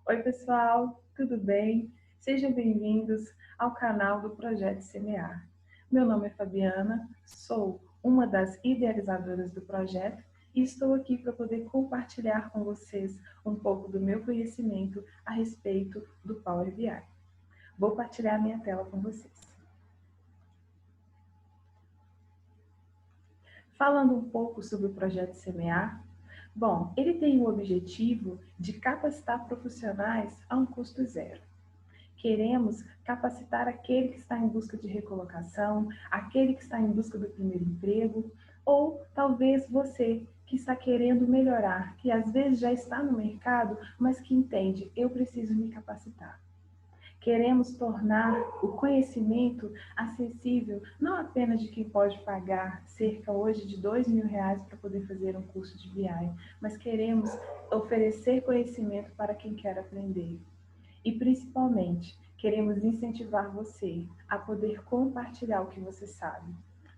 Oi, pessoal, tudo bem? Sejam bem-vindos ao canal do Projeto Semear. Meu nome é Fabiana, sou uma das idealizadoras do projeto e estou aqui para poder compartilhar com vocês um pouco do meu conhecimento a respeito do Power BI. Vou partilhar minha tela com vocês. Falando um pouco sobre o Projeto Semear, bom, ele tem o objetivo de capacitar profissionais a um custo zero. Queremos capacitar aquele que está em busca de recolocação, aquele que está em busca do primeiro emprego, ou talvez você que está querendo melhorar, que às vezes já está no mercado, mas que entende, eu preciso me capacitar. Queremos tornar o conhecimento acessível não apenas de quem pode pagar cerca hoje de R$ 2.000 para poder fazer um curso de BI, mas queremos oferecer conhecimento para quem quer aprender. E principalmente, queremos incentivar você a poder compartilhar o que você sabe.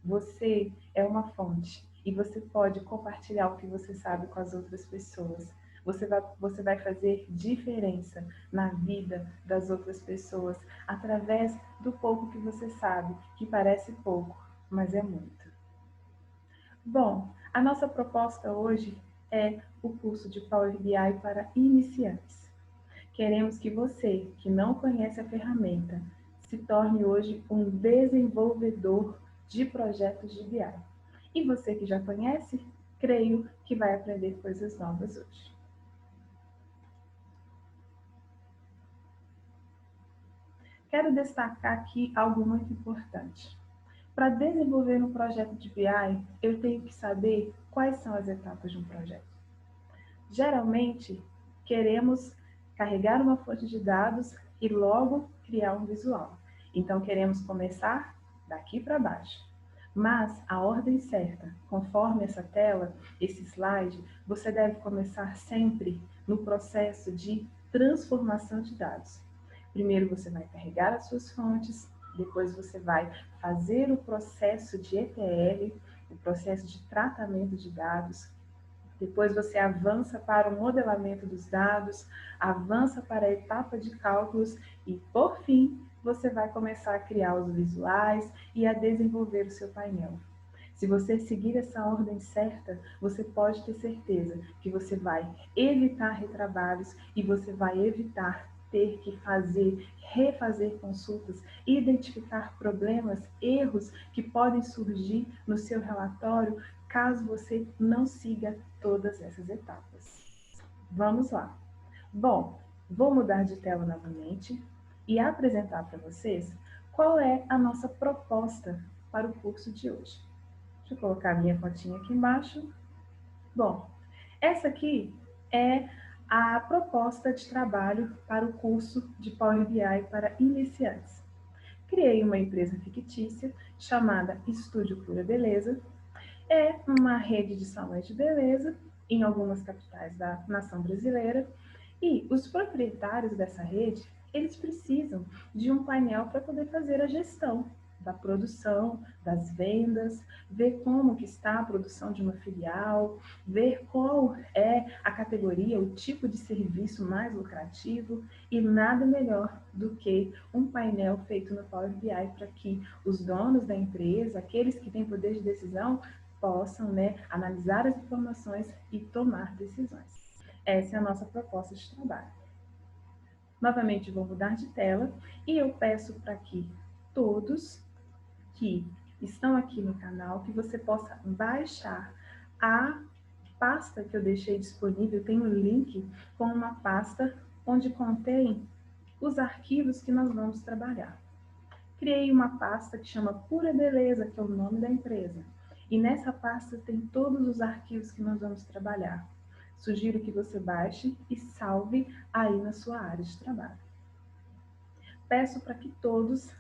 Você é uma fonte e você pode compartilhar o que você sabe com as outras pessoas. Você vai fazer diferença na vida das outras pessoas através do pouco que você sabe, que parece pouco, mas é muito. Bom, a nossa proposta hoje é o curso de Power BI para iniciantes. Queremos que você, que não conhece a ferramenta, se torne hoje um desenvolvedor de projetos de BI. E você que já conhece, creio que vai aprender coisas novas hoje. Quero destacar aqui algo muito importante. Para desenvolver um projeto de BI, eu tenho que saber quais são as etapas de um projeto. Geralmente, queremos carregar uma fonte de dados e logo criar um visual. Então, queremos começar daqui para baixo. Mas a ordem certa, conforme essa tela, esse slide, você deve começar sempre no processo de transformação de dados. Primeiro você vai carregar as suas fontes, depois você vai fazer o processo de ETL, o processo de tratamento de dados, depois você avança para o modelamento dos dados, avança para a etapa de cálculos e, por fim, você vai começar a criar os visuais e a desenvolver o seu painel. Se você seguir essa ordem certa, você pode ter certeza que você vai evitar retrabalhos e você vai evitar ter que refazer consultas, identificar problemas, erros que podem surgir no seu relatório caso você não siga todas essas etapas. Vamos lá. Bom, vou mudar de tela novamente e apresentar para vocês qual é a nossa proposta para o curso de hoje. Deixa eu colocar a minha fotinha aqui embaixo. Bom, essa aqui é a proposta de trabalho para o curso de Power BI para iniciantes. Criei uma empresa fictícia chamada Estúdio Cura Beleza. É uma rede de salões de beleza em algumas capitais da nação brasileira. E os proprietários dessa rede, eles precisam de um painel para poder fazer a gestão da produção, das vendas, ver como que está a produção de uma filial, ver qual é a categoria, o tipo de serviço mais lucrativo e nada melhor do que um painel feito no Power BI para que os donos da empresa, aqueles que têm poder de decisão, possam, analisar as informações e tomar decisões. Essa é a nossa proposta de trabalho. Novamente vou mudar de tela e eu peço para que todos que estão aqui no canal, que você possa baixar a pasta que eu deixei disponível, tem um link com uma pasta onde contém os arquivos que nós vamos trabalhar. Criei uma pasta que chama Pura Beleza, que é o nome da empresa. E nessa pasta tem todos os arquivos que nós vamos trabalhar. Sugiro que você baixe e salve aí na sua área de trabalho. Peço para que todos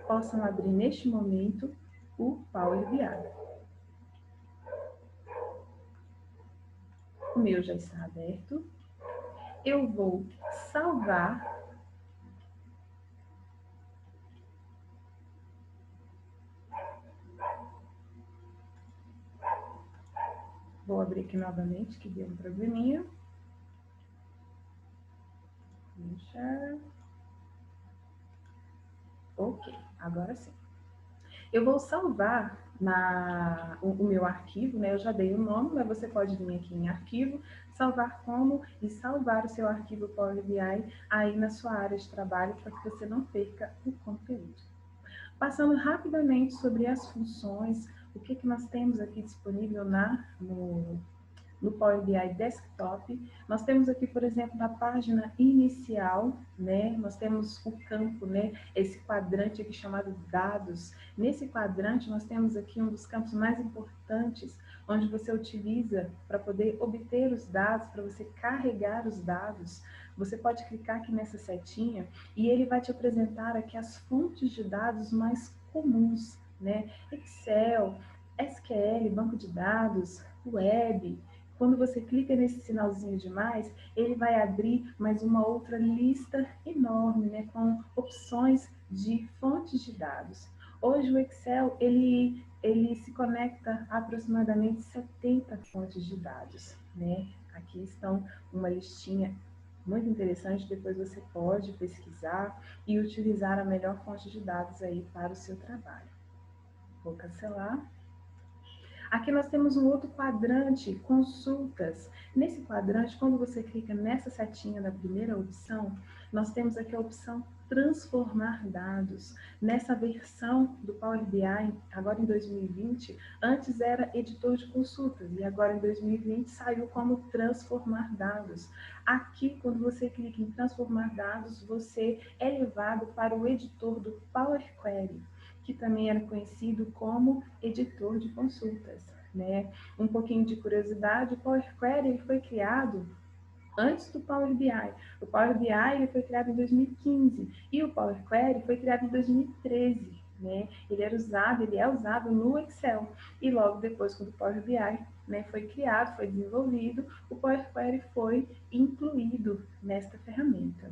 possam abrir neste momento o Power BI. O meu já está aberto. Eu vou salvar. Vou abrir aqui novamente, que deu um probleminha. Ok, agora sim. Eu vou salvar o meu arquivo, né? Eu já dei o nome, mas você pode vir aqui em arquivo, salvar como e salvar o seu arquivo Power BI aí na sua área de trabalho para que você não perca o conteúdo. Passando rapidamente sobre as funções, o que nós temos aqui disponível no Power BI Desktop. Nós temos aqui, por exemplo, na página inicial, né, nós temos o campo, né, esse quadrante aqui chamado dados. Nesse quadrante, nós temos aqui um dos campos mais importantes, onde você utiliza para poder obter os dados, para você carregar os dados. Você pode clicar aqui nessa setinha e ele vai te apresentar aqui as fontes de dados mais comuns, né? Excel, SQL, banco de dados, web. Quando você clica nesse sinalzinho de mais, ele vai abrir mais uma outra lista enorme, né, com opções de fontes de dados. Hoje o Excel, ele se conecta a aproximadamente 70 fontes de dados, né? Aqui estão uma listinha muito interessante, depois você pode pesquisar e utilizar a melhor fonte de dados aí para o seu trabalho. Vou cancelar. Aqui nós temos um outro quadrante, consultas. Nesse quadrante, quando você clica nessa setinha da primeira opção, nós temos aqui a opção transformar dados. Nessa versão do Power BI, agora em 2020, antes era editor de consultas e agora em 2020 saiu como transformar dados. Aqui, quando você clica em transformar dados, você é levado para o editor do Power Query, que também era conhecido como editor de consultas, né? Um pouquinho de curiosidade, o Power Query ele foi criado antes do Power BI. O Power BI ele foi criado em 2015 e o Power Query foi criado em 2013. Né? Ele é usado no Excel. E logo depois, quando o Power BI, né, foi criado, foi desenvolvido, o Power Query foi incluído nesta ferramenta.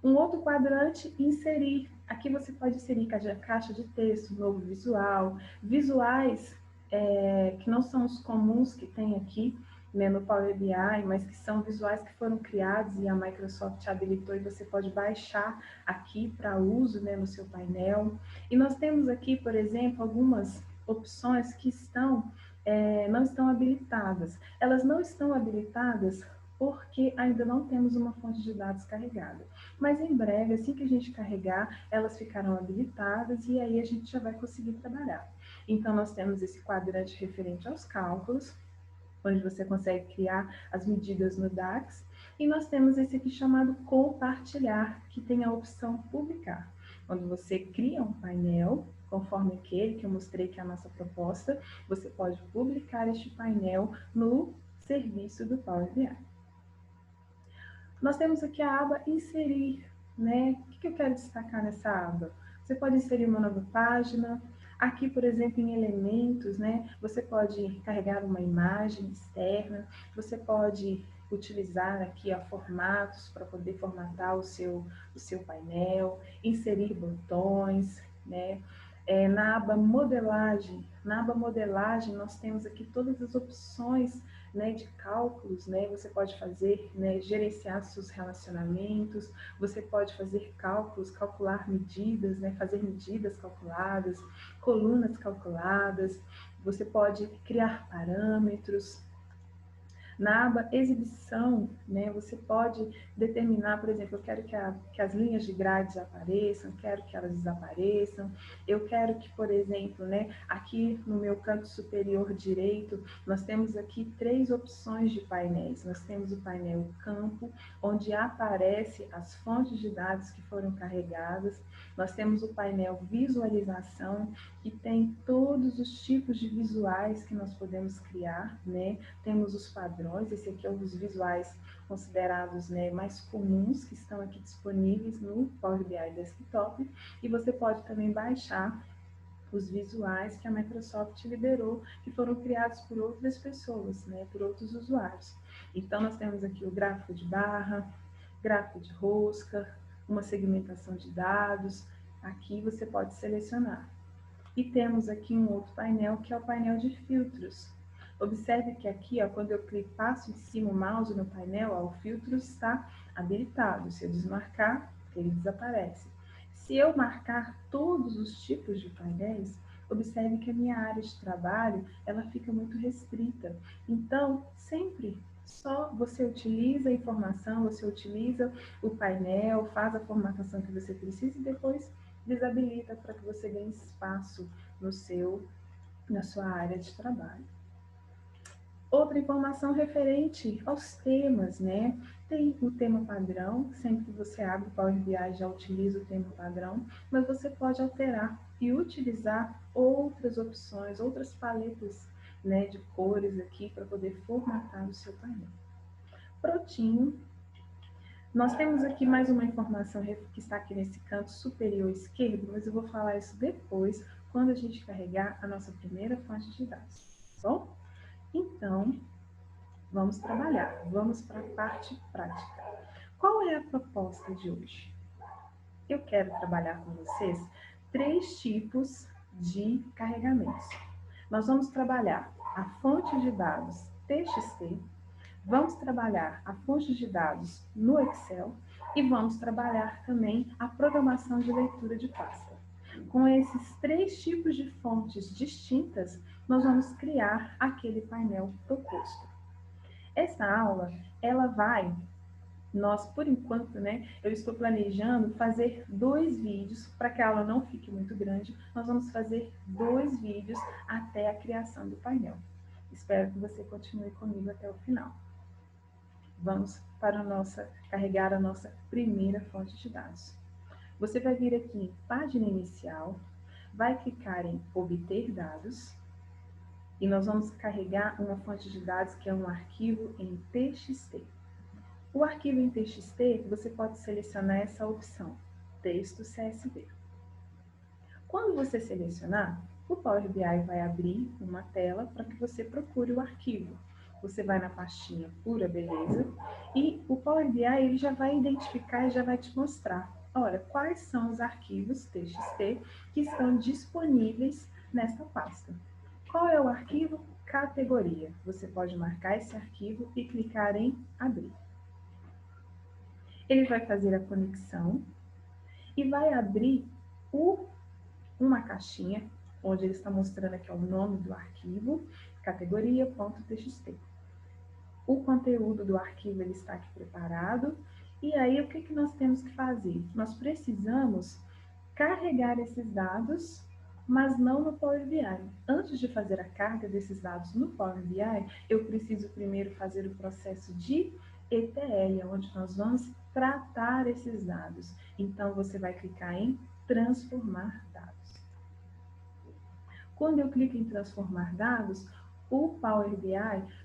Um outro quadrante, inserir. Aqui você pode inserir caixa de texto, novo visual, visuais que não são os comuns que tem aqui, né, no Power BI, mas que são visuais que foram criados e a Microsoft habilitou e você pode baixar aqui para uso, né, no seu painel. E nós temos aqui, por exemplo, algumas opções que não estão habilitadas. Elas não estão habilitadas porque ainda não temos uma fonte de dados carregada. Mas em breve, assim que a gente carregar, elas ficarão habilitadas e aí a gente já vai conseguir trabalhar. Então, nós temos esse quadrante referente aos cálculos, onde você consegue criar as medidas no DAX, e nós temos esse aqui chamado compartilhar, que tem a opção publicar, onde você cria um painel, conforme aquele que eu mostrei que é a nossa proposta, você pode publicar este painel no serviço do Power BI. Nós temos aqui a aba inserir, né? O que eu quero destacar nessa aba? Você pode inserir uma nova página. Aqui, por exemplo, em elementos, né? Você pode carregar uma imagem externa. Você pode utilizar aqui formatos para poder formatar o seu painel, inserir botões, né? Na aba modelagem nós temos aqui todas as opções, né, de cálculos, né, você pode fazer, né, gerenciar seus relacionamentos, você pode fazer cálculos, calcular medidas, né, fazer medidas calculadas, colunas calculadas, você pode criar parâmetros. Na aba exibição, né, você pode determinar, por exemplo, eu quero que as linhas de grades apareçam, quero que elas desapareçam, eu quero que, por exemplo, né, aqui no meu canto superior direito, nós temos aqui 3 opções de painéis. Nós temos o painel campo, onde aparece as fontes de dados que foram carregadas. Nós temos o painel visualização, que tem todos os tipos de visuais que nós podemos criar, né? Temos os padrões, esse aqui é um dos visuais considerados, né, mais comuns que estão aqui disponíveis no Power BI Desktop, e você pode também baixar os visuais que a Microsoft liberou, que foram criados por outras pessoas, né, por outros usuários. Então, nós temos aqui o gráfico de barra, gráfico de rosca, uma segmentação de dados. Aqui você pode selecionar. E temos aqui um outro painel, que é o painel de filtros. Observe que aqui, ó, quando eu clico, passo em cima o mouse no painel, ó, o filtro está habilitado. Se eu desmarcar, ele desaparece. Se eu marcar todos os tipos de painéis, observe que a minha área de trabalho, ela fica muito restrita. Então, sempre só você utiliza a informação, você utiliza o painel, faz a formatação que você precisa e depois desabilita para que você ganhe espaço na sua área de trabalho. Outra informação referente aos temas, né? Tem o tema padrão, sempre que você abre o Power BI já utiliza o tema padrão, mas você pode alterar e utilizar outras opções, outras paletas, né, de cores aqui para poder formatar o seu painel. Prontinho. Nós temos aqui mais uma informação que está aqui nesse canto superior esquerdo, mas eu vou falar isso depois, quando a gente carregar a nossa primeira fonte de dados, tá bom? Então, vamos trabalhar, vamos para a parte prática. Qual é a proposta de hoje? Eu quero trabalhar com vocês 3 tipos de carregamentos. Nós vamos trabalhar a fonte de dados TXT, vamos trabalhar a fonte de dados no Excel e vamos trabalhar também a programação de leitura de pasta. Com esses 3 tipos de fontes distintas, nós vamos criar aquele painel proposto. Essa aula, ela nós, por enquanto, né, eu estou planejando fazer 2 vídeos, para que a aula não fique muito grande, nós vamos fazer 2 vídeos até a criação do painel. Espero que você continue comigo até o final. Vamos para carregar a nossa primeira fonte de dados. Você vai vir aqui em página inicial, vai clicar em obter dados, e nós vamos carregar uma fonte de dados que é um arquivo em TXT. O arquivo em TXT, você pode selecionar essa opção, texto CSV. Quando você selecionar, o Power BI vai abrir uma tela para que você procure o arquivo. Você vai na pastinha Pura Beleza e o Power BI ele já vai identificar e já vai te mostrar, olha, quais são os arquivos TXT que estão disponíveis nesta pasta. Qual é o arquivo? Categoria. Você pode marcar esse arquivo e clicar em Abrir. Ele vai fazer a conexão e vai abrir uma caixinha, onde ele está mostrando aqui o nome do arquivo, categoria.txt. O conteúdo do arquivo ele está aqui preparado, e aí o que nós temos que fazer? Nós precisamos carregar esses dados, mas não no Power BI. Antes de fazer a carga desses dados no Power BI, eu preciso primeiro fazer o processo de ETL, onde nós vamos tratar esses dados. Então, você vai clicar em transformar dados. Quando eu clico em transformar dados, o Power BI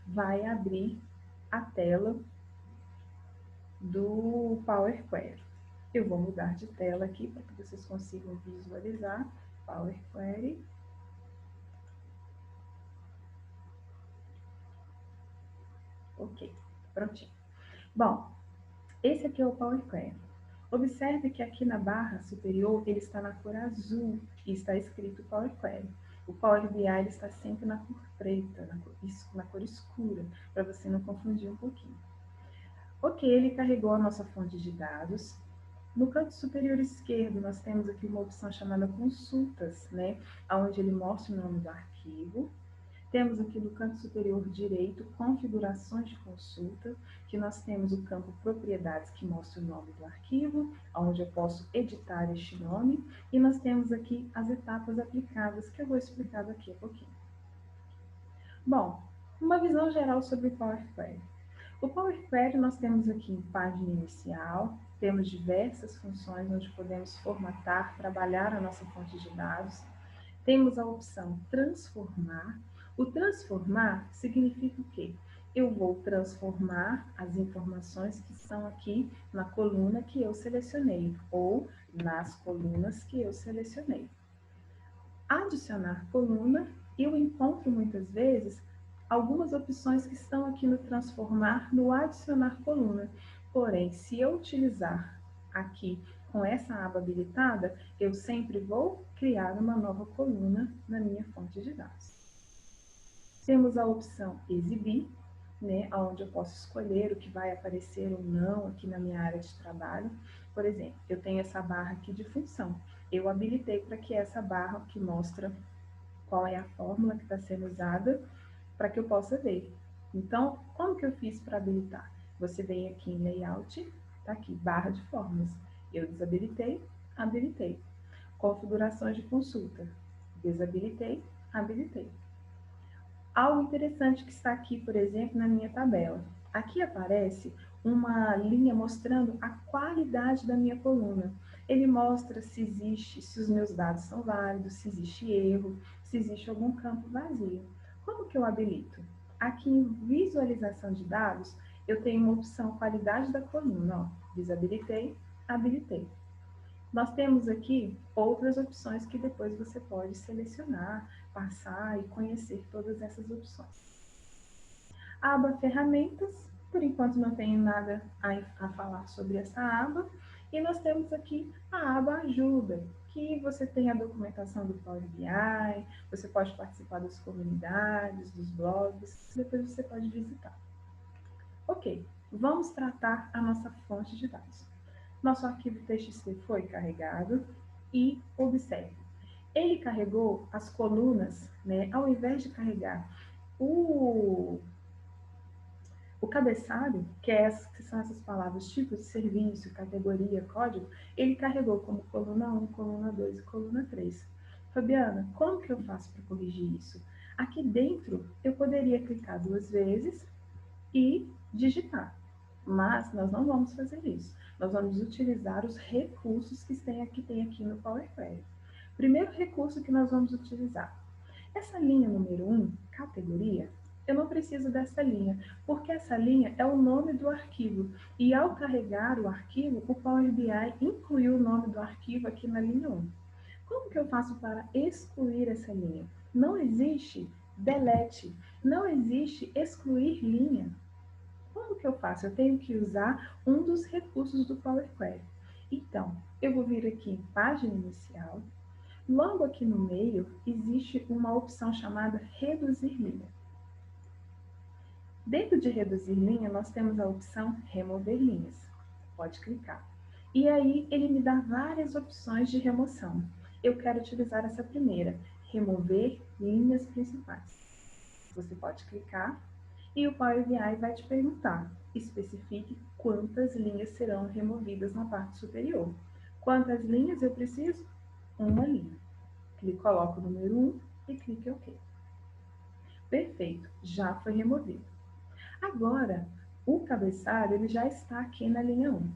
vai abrir a tela do Power Query. Eu vou mudar de tela aqui para que vocês consigam visualizar Power Query. Ok, prontinho. Bom, esse aqui é o Power Query. Observe que aqui na barra superior ele está na cor azul e está escrito Power Query. O Power BI ele está sempre na cor preta, na cor escura, para você não confundir um pouquinho. Ok, ele carregou a nossa fonte de dados. No canto superior esquerdo, nós temos aqui uma opção chamada Consultas, né? Onde ele mostra o nome do arquivo. Temos aqui no canto superior direito, configurações de consulta, que nós temos o campo propriedades, que mostra o nome do arquivo, onde eu posso editar este nome, e nós temos aqui as etapas aplicáveis, que eu vou explicar daqui a pouquinho. Bom, uma visão geral sobre o Power Query. O Power Query nós temos aqui em página inicial, temos diversas funções onde podemos formatar, trabalhar a nossa fonte de dados. Temos a opção transformar. O transformar significa o quê? Eu vou transformar as informações que estão aqui na coluna que eu selecionei, ou nas colunas que eu selecionei. Adicionar coluna, eu encontro muitas vezes algumas opções que estão aqui no transformar, no adicionar coluna. Porém, se eu utilizar aqui com essa aba habilitada, eu sempre vou criar uma nova coluna na minha fonte de dados. Temos a opção exibir, né, onde eu posso escolher o que vai aparecer ou não aqui na minha área de trabalho. Por exemplo, eu tenho essa barra aqui de função. Eu habilitei para que essa barra que mostra qual é a fórmula que está sendo usada para que eu possa ver. Então, como que eu fiz para habilitar? Você vem aqui em Layout, tá aqui, barra de fórmulas. Eu desabilitei, habilitei. Configurações de consulta. Desabilitei, habilitei. Algo interessante que está aqui, por exemplo, na minha tabela. Aqui aparece uma linha mostrando a qualidade da minha coluna. Ele mostra se existe, se os meus dados são válidos, se existe erro, se existe algum campo vazio. Como que eu habilito? Aqui em visualização de dados, eu tenho uma opção qualidade da coluna. Ó, desabilitei, habilitei. Nós temos aqui outras opções que depois você pode selecionar, passar e conhecer todas essas opções. Aba Ferramentas, por enquanto não tenho nada a falar sobre essa aba. E nós temos aqui a aba Ajuda, que você tem a documentação do Power BI, você pode participar das comunidades, dos blogs, depois você pode visitar. Ok, vamos tratar a nossa fonte de dados. Nosso arquivo TXT foi carregado e observe, ele carregou as colunas, né? Ao invés de carregar o cabeçalho, que são essas palavras tipo de serviço, categoria, código, ele carregou como coluna 1, coluna 2 e coluna 3. Fabiana, como que eu faço para corrigir isso? Aqui dentro, eu poderia clicar 2 vezes e digitar. Mas nós não vamos fazer isso. Nós vamos utilizar os recursos que tem aqui no Power Query. Primeiro recurso que nós vamos utilizar. Essa linha número 1, categoria, eu não preciso dessa linha, porque essa linha é o nome do arquivo. E ao carregar o arquivo, o Power BI incluiu o nome do arquivo aqui na linha 1. Como que eu faço para excluir essa linha? Não existe delete, não existe excluir linha. Como que eu faço? Eu tenho que usar um dos recursos do Power Query. Então, eu vou vir aqui em página inicial. Logo aqui no meio, existe uma opção chamada reduzir linha. Dentro de reduzir linha, nós temos a opção remover linhas. Pode clicar. E aí, ele me dá várias opções de remoção. Eu quero utilizar essa primeira, remover linhas principais. Você pode clicar e o Power BI vai te perguntar, especifique quantas linhas serão removidas na parte superior. Quantas linhas eu preciso? Uma linha. Coloco o número 1 e clique OK. Perfeito, já foi removido. Agora, o cabeçalho ele já está aqui na linha 1.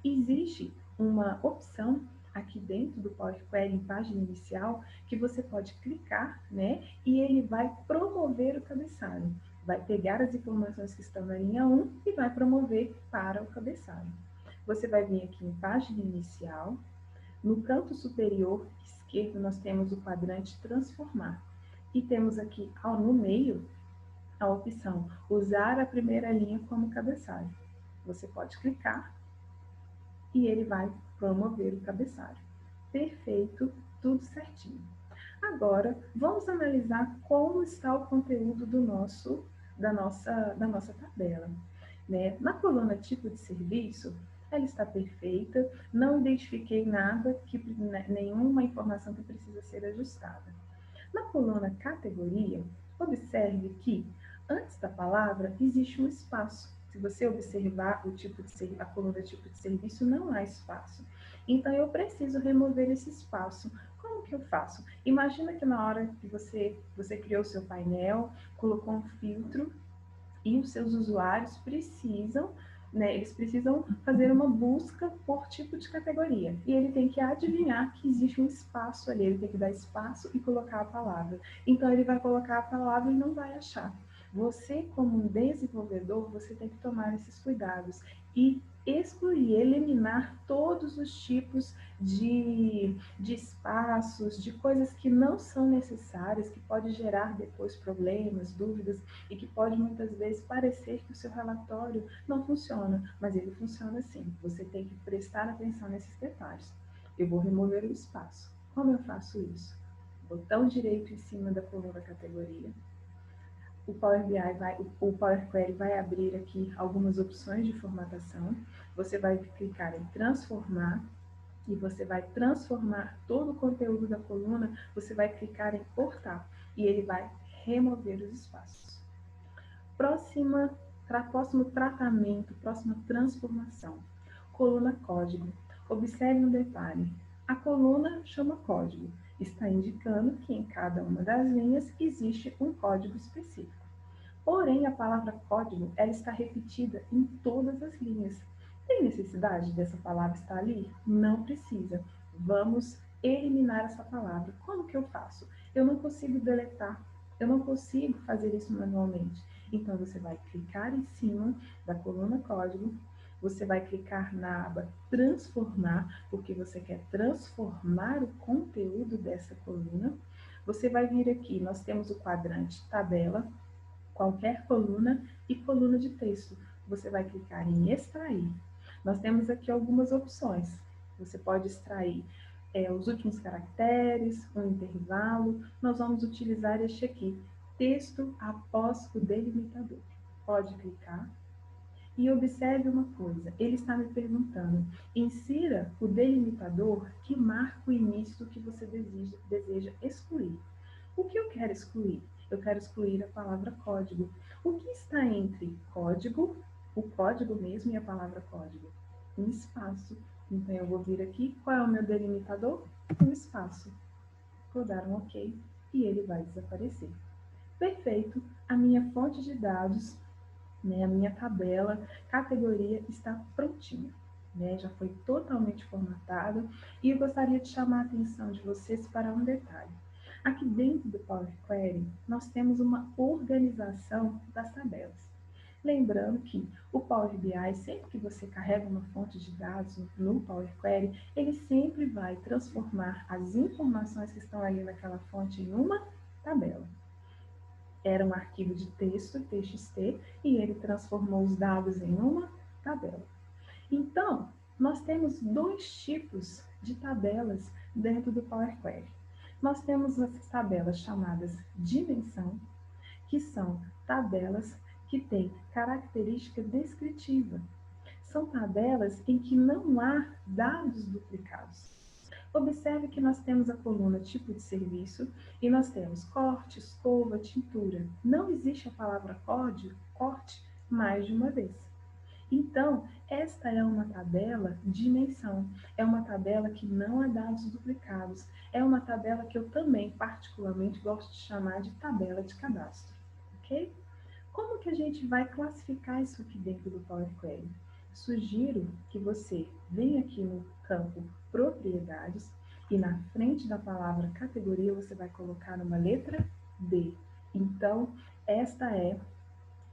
Existe uma opção aqui dentro do Power Query em página inicial que você pode clicar, né? E ele vai promover o cabeçalho. Vai pegar as informações que estão na linha 1 e vai promover para o cabeçalho. Você vai vir aqui em página inicial. No canto superior esquerdo, nós temos o quadrante transformar. E temos aqui no meio a opção usar a primeira linha como cabeçalho. Você pode clicar e ele vai promover o cabeçalho. Perfeito, tudo certinho. Agora, vamos analisar como está o conteúdo da nossa tabela. Né? Na coluna tipo de serviço, ela está perfeita, não identifiquei nada, nenhuma informação que precisa ser ajustada. Na coluna categoria, observe que antes da palavra existe um espaço. Se você observar a coluna tipo de serviço, não há espaço. Então, eu preciso remover esse espaço. Como que eu faço? Imagina que na hora que você criou o seu painel, colocou um filtro e os seus usuários precisam, né, eles precisam fazer uma busca por tipo de categoria. E ele tem que adivinhar que existe um espaço ali, ele tem que dar espaço e colocar a palavra. Então, ele vai colocar a palavra e não vai achar. Você, como um desenvolvedor, você tem que tomar esses cuidados e excluir, eliminar todos os tipos de espaços, de coisas que não são necessárias, que pode gerar depois problemas, dúvidas, e que pode muitas vezes parecer que o seu relatório não funciona, mas ele funciona sim. Você tem que prestar atenção nesses detalhes. Eu vou remover o espaço. Como eu faço isso? Botão direito em cima da coluna categoria. o Power Query vai abrir aqui algumas opções de formatação. Você vai clicar em transformar e você vai transformar todo o conteúdo da coluna, você vai clicar em cortar e ele vai remover os espaços. Próximo tratamento, próxima transformação. Coluna código. Observe um detalhe. A coluna chama código. Está indicando que em cada uma das linhas existe um código específico. Porém, a palavra código, ela está repetida em todas as linhas. Tem necessidade dessa palavra estar ali? Não precisa. Vamos eliminar essa palavra. Como que eu faço? Eu não consigo deletar. Eu não consigo fazer isso manualmente. Então, você vai clicar em cima da coluna código, você vai clicar na aba transformar, porque você quer transformar o conteúdo dessa coluna. Você vai vir aqui, nós temos o quadrante tabela, qualquer coluna e coluna de texto. Você vai clicar em extrair. Nós temos aqui algumas opções. Você pode extrair os últimos caracteres, um intervalo. Nós vamos utilizar este aqui, texto após o delimitador. Pode clicar. E observe uma coisa, ele está me perguntando, insira o delimitador que marca o início do que você deseja excluir. O que eu quero excluir? Eu quero excluir a palavra código. O que está entre código, o código mesmo e a palavra código? Um espaço. Então, eu vou vir aqui, qual é o meu delimitador? Um espaço. Vou dar um OK e ele vai desaparecer. Perfeito, a minha fonte de dados, a minha tabela, categoria está prontinha. Já foi totalmente formatada e eu gostaria de chamar a atenção de vocês para um detalhe. Aqui dentro do Power Query, nós temos uma organização das tabelas. Lembrando que o Power BI, sempre que você carrega uma fonte de dados no Power Query, ele sempre vai transformar as informações que estão ali naquela fonte em uma tabela. Era um arquivo de texto, TXT, e ele transformou os dados em uma tabela. Então, nós temos dois tipos de tabelas dentro do Power Query. Nós temos as tabelas chamadas dimensão, que são tabelas que têm característica descritiva. São tabelas em que não há dados duplicados. Observe que nós temos a coluna tipo de serviço e nós temos corte, escova, tintura. Não existe a palavra corte mais de uma vez. Então, esta é uma tabela dimensão, é uma tabela que não há dados duplicados, é uma tabela que eu também particularmente gosto de chamar de tabela de cadastro, ok? Como que a gente vai classificar isso aqui dentro do Power Query? Sugiro que você venha aqui no campo propriedades e na frente da palavra categoria você vai colocar uma letra D. Então, esta é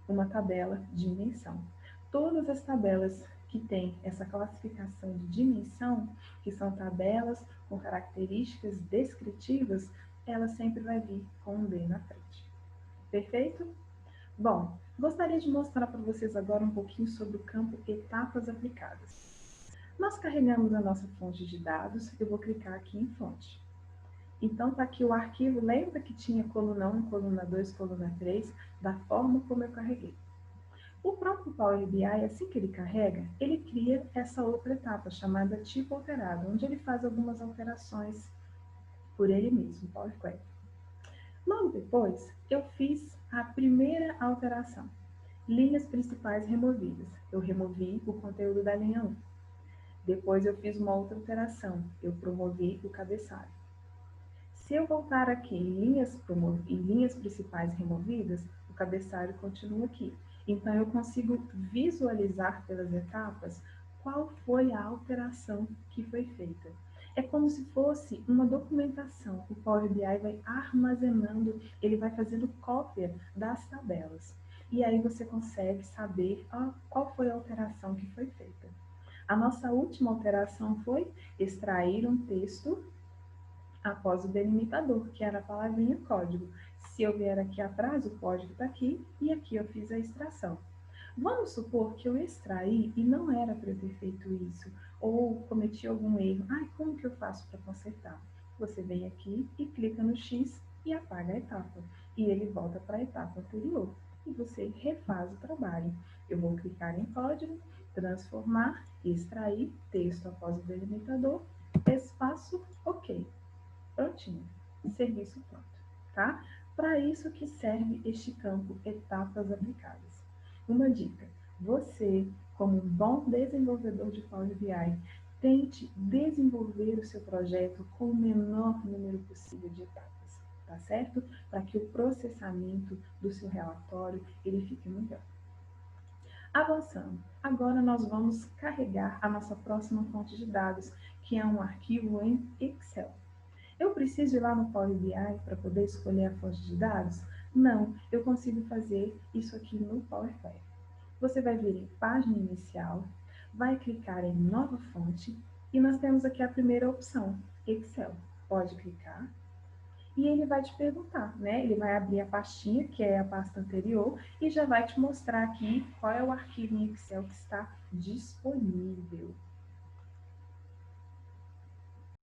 uma tabela de dimensão. Todas as tabelas que têm essa classificação de dimensão, que são tabelas com características descritivas, ela sempre vai vir com um D na frente. Perfeito? Bom, gostaria de mostrar para vocês agora um pouquinho sobre o campo etapas aplicadas. Nós carregamos a nossa fonte de dados, eu vou clicar aqui em fonte. Então, está aqui o arquivo, lembra que tinha coluna 1, coluna 2, coluna 3, da forma como eu carreguei. O próprio Power BI, assim que ele carrega, ele cria essa outra etapa, chamada tipo alterado, onde ele faz algumas alterações por ele mesmo, Power Query. Logo depois, eu fiz a primeira alteração. Linhas principais removidas. Eu removi o conteúdo da linha 1. Depois eu fiz uma outra alteração. Eu promovi o cabeçalho. Se eu voltar aqui em linhas principais removidas, o cabeçalho continua aqui. Então, eu consigo visualizar pelas etapas qual foi a alteração que foi feita. É como se fosse uma documentação. O Power BI vai armazenando, ele vai fazendo cópia das tabelas. E aí você consegue saber qual foi a alteração que foi feita. A nossa última alteração foi extrair um texto após o delimitador, que era a palavrinha código. Se eu vier aqui atrás, o código está aqui e aqui eu fiz a extração. Vamos supor que eu extraí e não era para eu ter feito isso, ou cometi algum erro. Como que eu faço para consertar? Você vem aqui e clica no X e apaga a etapa. e ele volta para a etapa anterior. E você refaz o trabalho. Eu vou clicar em código, transformar, extrair texto após o delimitador, espaço, ok. Prontinho. Serviço pronto, tá? Para isso que serve este campo etapas aplicadas. Uma dica: você, como um bom desenvolvedor de Power BI, tente desenvolver o seu projeto com o menor número possível de etapas, tá certo? Para que o processamento do seu relatório ele fique melhor. Avançando, agora nós vamos carregar a nossa próxima fonte de dados, que é um arquivo em Excel. Eu preciso ir lá no Power BI para poder escolher a fonte de dados? Não, eu consigo fazer isso aqui no Power Query. Você vai vir em página inicial, vai clicar em nova fonte e nós temos aqui a primeira opção, Excel. Pode clicar e ele vai te perguntar, né? Ele vai abrir a pastinha, que é a pasta anterior, e já vai te mostrar aqui qual é o arquivo em Excel que está disponível.